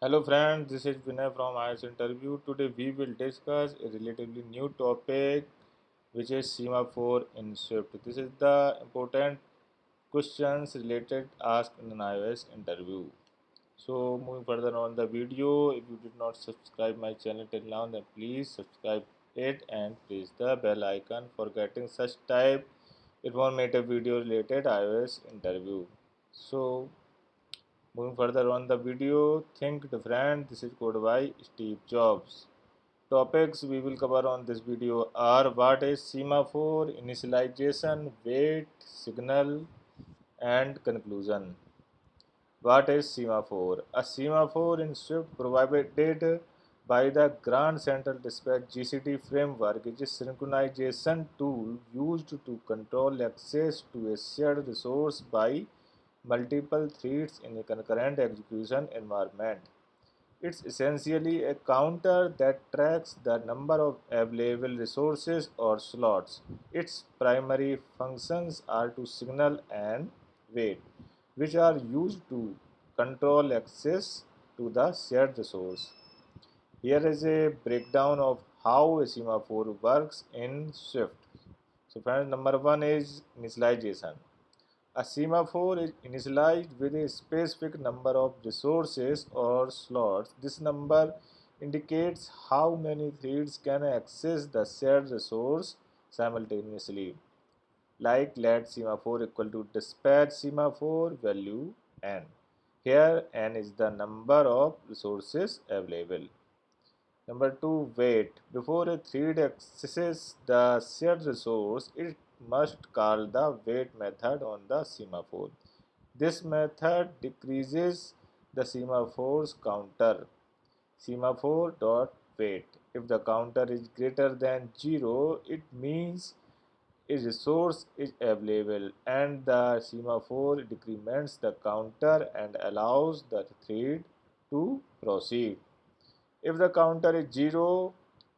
Hello friends, this is Vinay from IS Interview. Today we will discuss a relatively new topic which is semaphore in Swift. This is the important questions related asked in an iOS interview. So moving further on the video, if you did not subscribe my channel till now, then please subscribe it and press the bell icon for getting such type informative video related iOS interview. So moving further on the video, think different. This is code by Steve Jobs. Topics we will cover on this video are what is semaphore, initialization, wait, signal, and conclusion. What is semaphore? A semaphore in Swift provided by the Grand Central Dispatch GCD framework is a synchronization tool used to control access to a shared resource by multiple threads in a concurrent execution environment. It's essentially a counter that tracks the number of available resources or slots. Its primary functions are to signal and wait, which are used to control access to the shared resource. Here is a breakdown of how a semaphore works in Swift. So, friends, number one is initialization. A semaphore is initialized with a specific number of resources or slots. This number indicates how many threads can access the shared resource simultaneously. Like let semaphore equal to dispatch semaphore value n. Here n is the number of resources available. Number two, wait. Before a thread accesses the shared resource, it must call the wait method on the semaphore. This method decreases the semaphore's counter. Semaphore dot wait. If the counter is greater than 0, it means a resource is available and the semaphore decrements the counter and allows the thread to proceed. If the counter is 0,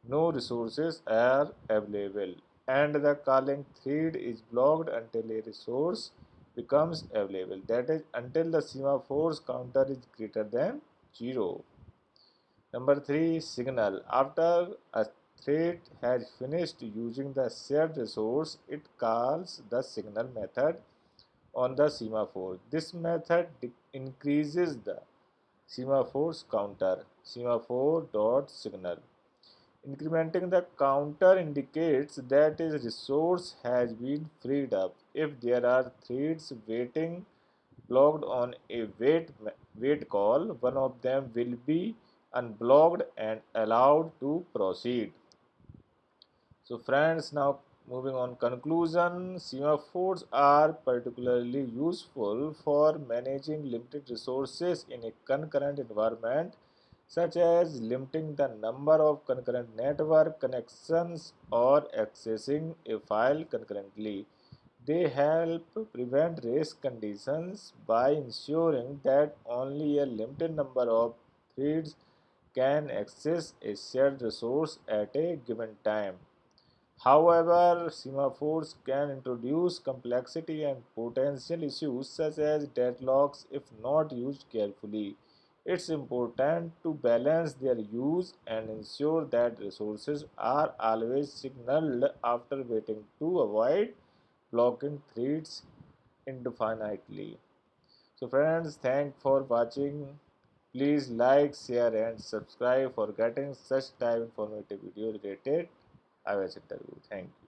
no resources are available and the calling thread is blocked until a resource becomes available. That is until the semaphore's counter is greater than 0. Number 3, signal. After a thread has finished using the shared resource, it calls the signal method on the semaphore. This method increases the semaphore's counter. Semaphore dot signal. Incrementing the counter indicates that a resource has been freed up. If there are threads waiting blocked on a wait call, one of them will be unblocked and allowed to proceed. So friends, now moving on conclusion, semaphores are particularly useful for managing limited resources in a concurrent environment, such as limiting the number of concurrent network connections or accessing a file concurrently. They help prevent race conditions by ensuring that only a limited number of threads can access a shared resource at a given time. However, semaphores can introduce complexity and potential issues such as deadlocks if not used carefully. It's important to balance their use and ensure that resources are always signaled after waiting to avoid blocking threads indefinitely. So friends, thanks for watching. Please like, share and subscribe for getting such type informative video related iOS interview. Thank you.